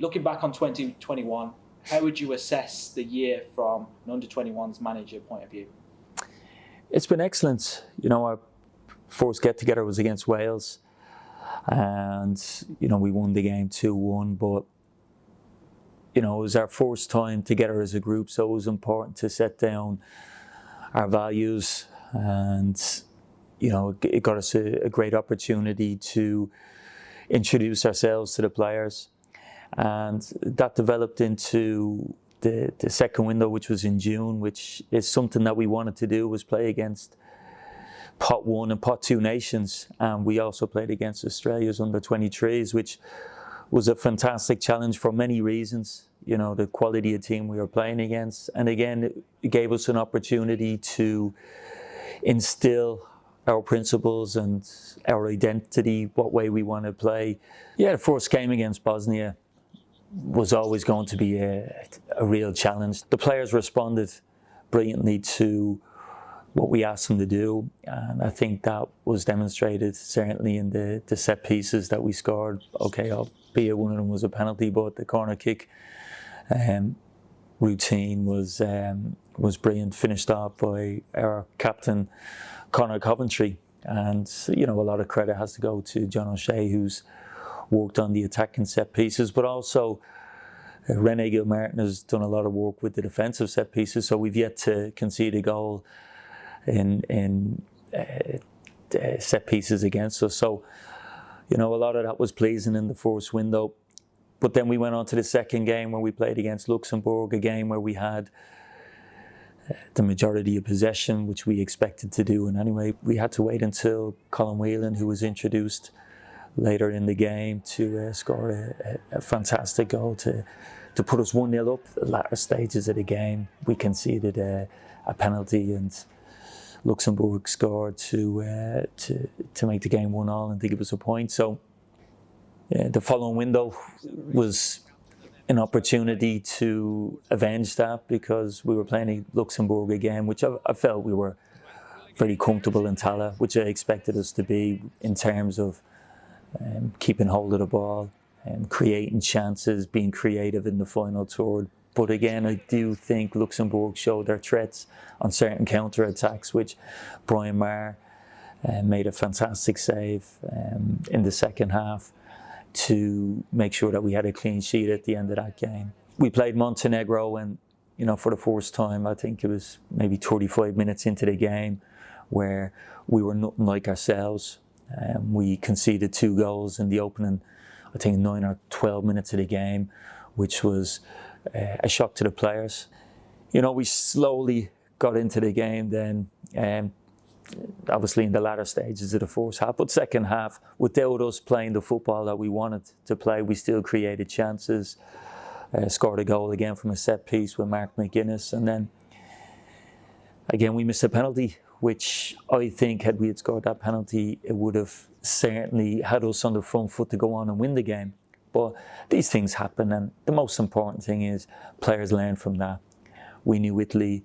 Looking back on 2021, how would you assess the year from an under-21s manager point of view? It's been excellent. Our first get-together was against Wales, and we won the game 2-1, but it was our first time together as a group, so it was important to set down our values, and it got us a great opportunity to introduce ourselves to the players, and that developed into the second window, which was in June, which is something that we wanted to do, was play against Pot 1 and Pot 2 nations, and we also played against Australia's under-23s, which was a fantastic challenge for many reasons. The quality of team we were playing against, and again, it gave us an opportunity to instill our principles and our identity, what way we want to play. The first game against Bosnia was always going to be a real challenge. The players responded brilliantly to what we asked them to do, and I think that was demonstrated certainly in the set pieces that we scored. Okay, albeit one of them was a penalty, but the corner kick routine was brilliant, finished off by our captain Conor Coventry, and a lot of credit has to go to John O'Shea, who's worked on the attacking set pieces, but also Rene Gilmartin has done a lot of work with the defensive set pieces, so we've yet to concede a goal in set pieces against us. So a lot of that was pleasing in the first window. But then we went on to the second game where we played against Luxembourg, a game where we had the majority of possession, which we expected to do. And anyway, we had to wait until Colin Whelan, who was introduced later in the game, to score a fantastic goal to put us 1-0 up. The latter stages of the game, we conceded a penalty, and Luxembourg scored to make the game 1-1 and to give us a point. So the following window was an opportunity to avenge that, because we were playing Luxembourg again, which I felt we were very comfortable in Tala, which I expected us to be in terms of keeping hold of the ball and creating chances, being creative in the final third. But again, I do think Luxembourg showed their threats on certain counter-attacks, which Brian Maher made a fantastic save in the second half to make sure that we had a clean sheet at the end of that game. We played Montenegro, and for the first time, I think it was maybe 35 minutes into the game, where we were nothing like ourselves. We conceded 2 goals in the opening, I think 9 or 12 minutes of the game, which was a shock to the players. We slowly got into the game then, obviously in the latter stages of the first half, but second half, without us playing the football that we wanted to play, we still created chances, scored a goal again from a set piece with Mark McGuinness, and then again we missed a penalty, which I think had we scored that penalty, it would have certainly had us on the front foot to go on and win the game. But these things happen, and the most important thing is players learn from that. We knew Italy,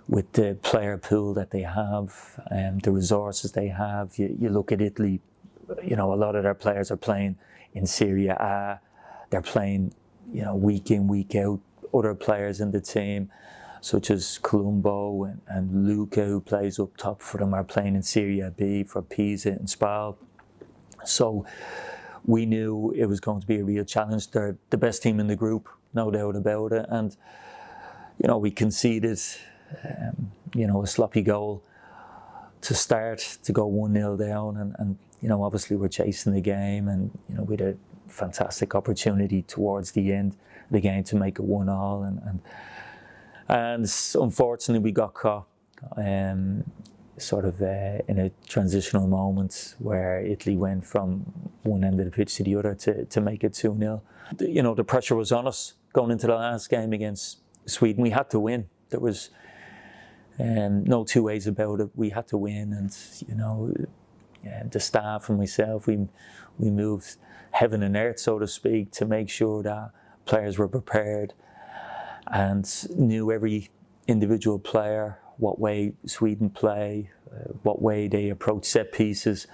with the player pool that they have and the resources they have. You look at Italy, a lot of their players are playing in Serie A. They're playing, week in, week out. Other players in the team, such as Colombo and Luca, who plays up top for them, are playing in Serie B for Pisa and Spal. So we knew it was going to be a real challenge. They're the best team in the group, no doubt about it. And, we conceded a sloppy goal to start, to go 1-0 down, and obviously we're chasing the game, and we had a fantastic opportunity towards the end of the game to make it 1-1, and unfortunately we got caught sort of in a transitional moment where Italy went from one end of the pitch to the other to make it 2-0. The pressure was on us going into the last game against Sweden. We had to win. There was no two ways about it. We had to win, and the staff and myself, we moved heaven and earth, so to speak, to make sure that players were prepared and knew every individual player, what way Sweden play, what way they approach set pieces.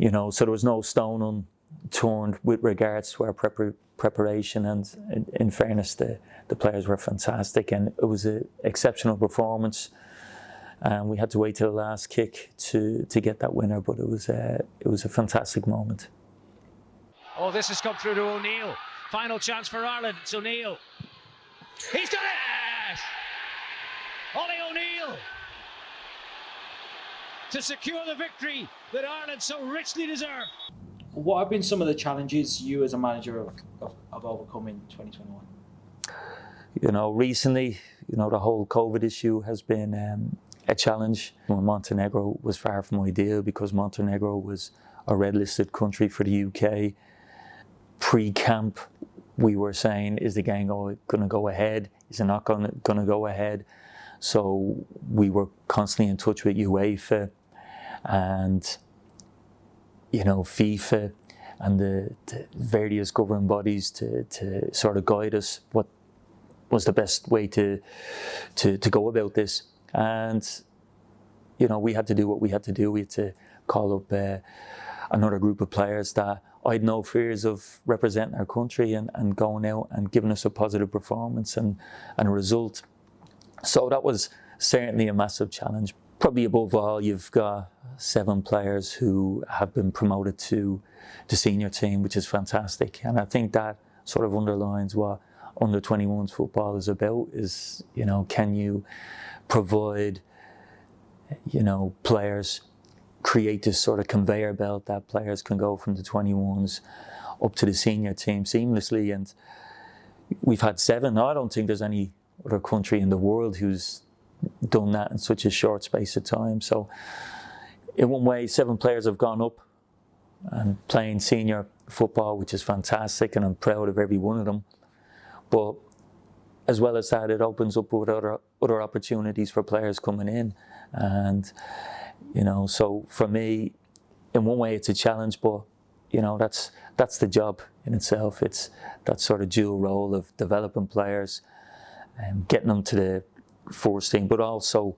So there was no stone unturned with regards to our preparation, and in fairness, the players were fantastic, and it was an exceptional performance. And we had to wait till the last kick to get that winner, but it was a fantastic moment. Oh, this has come through to O'Neill. Final chance for Ireland. It's O'Neill. He's done it! Ollie O'Neill to secure the victory that Ireland so richly deserve. What have been some of the challenges you as a manager have overcome in 2021? You know, recently, you know, the whole COVID issue has been a challenge. Well, Montenegro was far from ideal because Montenegro was a red-listed country for the UK. Pre-camp, we were saying, is the game going to go ahead? Is it not going to go ahead? So we were constantly in touch with UEFA and, you know, FIFA and the various governing bodies to sort of guide us what was the best way to go about this. And, you know, we had to do what we had to do. We had to call up another group of players that I had no fears of representing our country and going out and giving us a positive performance and a result. So that was certainly a massive challenge. Probably above all, you've got 7 players who have been promoted to the senior team, which is fantastic. And I think that sort of underlines what under-21s football is about, is, you know, can you provide, you know, players, create this sort of conveyor belt that players can go from the 21s up to the senior team seamlessly. And we've had 7. I don't think there's any other country in the world who's done that in such a short space of time. So in one way, 7 players have gone up and playing senior football, which is fantastic, and I'm proud of every one of them. But as well as that, it opens up with other opportunities for players coming in. And, you know, so for me, in one way it's a challenge, but, you know, that's the job in itself. It's that sort of dual role of developing players and getting them to the first team, but also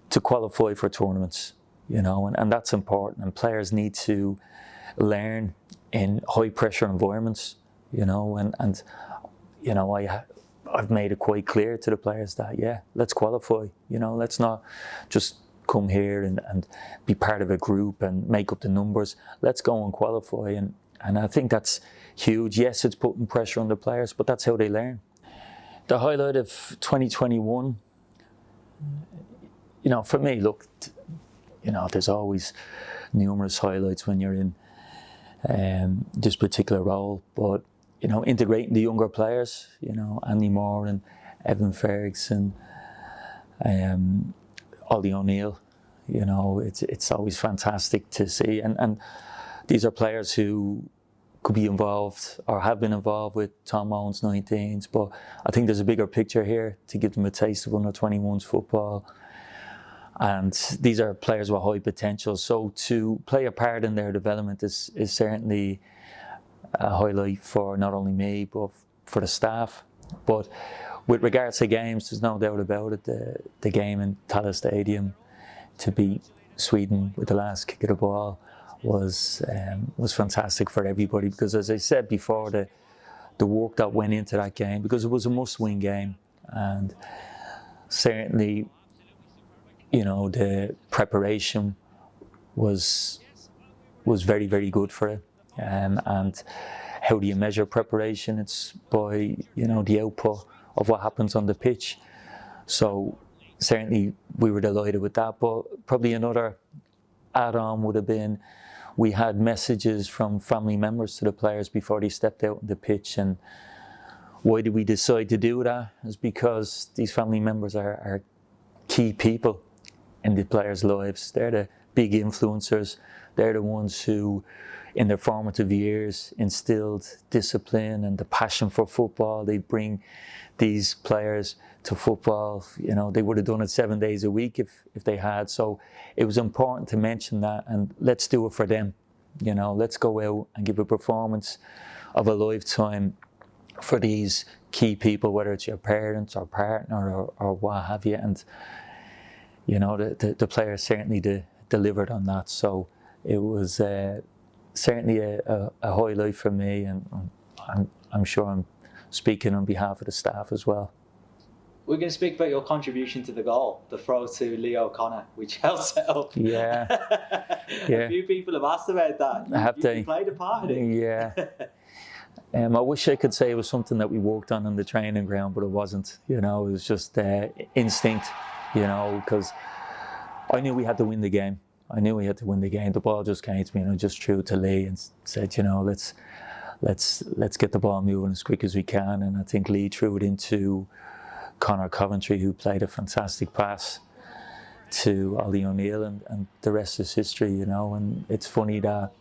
to qualify for tournaments, you know, and that's important. And players need to learn in high pressure environments, you know, and you know, I've made it quite clear to the players that, yeah, let's qualify, you know, let's not just come here and be part of a group and make up the numbers. Let's go and qualify. And I think that's huge. Yes, it's putting pressure on the players, but that's how they learn. The highlight of 2021, you know, for me, look, you know, there's always numerous highlights when you're in this particular role, but, you know, integrating the younger players, you know, Andy Moore and Evan Ferguson, Ollie O'Neill, you know, it's always fantastic to see. And these are players who could be involved or have been involved with Tom Owen's 19s, but I think there's a bigger picture here to give them a taste of under-21s football. And these are players with high potential, so to play a part in their development is certainly a highlight for not only me but for the staff. But with regards to games, there's no doubt about it, the game in Tala Stadium to beat Sweden with the last kick of the ball was fantastic for everybody, because as I said before, the work that went into that game, because it was a must-win game, and certainly, you know, the preparation was very, very good for it. And how do you measure preparation? It's by, you know, the output of what happens on the pitch. So certainly we were delighted with that, but probably another add-on would have been, we had messages from family members to the players before they stepped out on the pitch. And why did we decide to do that? Is because these family members are key people in the players' lives. They're the big influencers. They're the ones who, in their formative years, instilled discipline and the passion for football. They bring these players to football. You know, they would have done it 7 days a week if they had. So it was important to mention that, and let's do it for them. You know, let's go out and give a performance of a lifetime for these key people, whether it's your parents or partner or what have you. And, you know, the players certainly delivered on that. So it was certainly a highlight for me, and I'm sure I'm speaking on behalf of the staff as well. We're going to speak about your contribution to the goal, the throw to Leo O'Connor, which helped set up. Yeah. A few people have asked about that. You played a part in it. Yeah. I wish I could say it was something that we worked on the training ground, but it wasn't. You know, it was just instinct, you know, because I knew we had to win the game. The ball just came to me and I just threw it to Lee and said, you know, let's get the ball moving as quick as we can. And I think Lee threw it into Conor Coventry, who played a fantastic pass to Ollie O'Neill, and the rest is history, you know. And it's funny that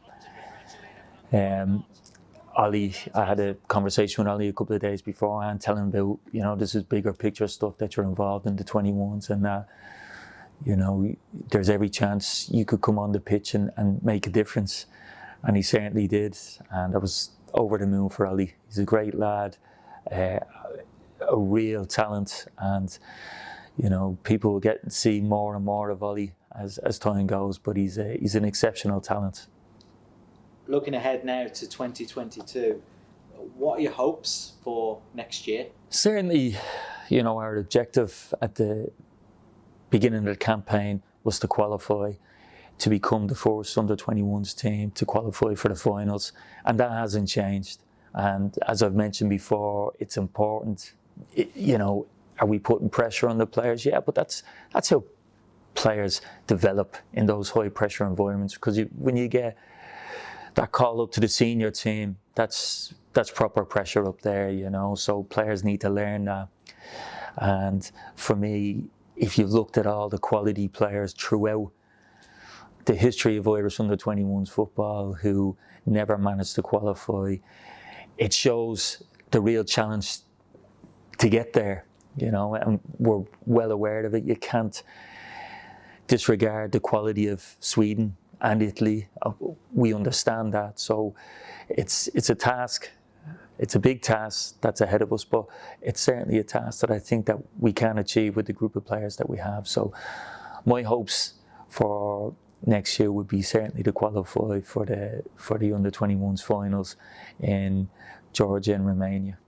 Ollie, I had a conversation with Ollie a couple of days beforehand, telling him about, you know, this is bigger picture stuff, that you're involved in the 21s, and that, you know, there's every chance you could come on the pitch and make a difference. And he certainly did, and I was over the moon for Ollie. He's a great lad, a real talent, and you know, people will get to see more and more of Ollie as time goes, but he's an exceptional talent. Looking ahead now to 2022, what are your hopes for next year? Certainly, you know, our objective at the beginning of the campaign was to qualify, to become the first under-21s team to qualify for the finals, and that hasn't changed. And as I've mentioned before, it's important. You know, are we putting pressure on the players? Yeah, but that's how players develop in those high pressure environments. Because when you get that call up to the senior team, that's proper pressure up there, you know. So players need to learn that. And for me, if you've looked at all the quality players throughout the history of Irish under-21s football who never managed to qualify, it shows the real challenge to get there, you know, and we're well aware of it. You can't disregard the quality of Sweden and Italy. We understand that. So it's a task. It's a big task that's ahead of us, but it's certainly a task that I think that we can achieve with the group of players that we have. So my hopes for next year would be certainly to qualify for the under-21s finals in Georgia and Romania.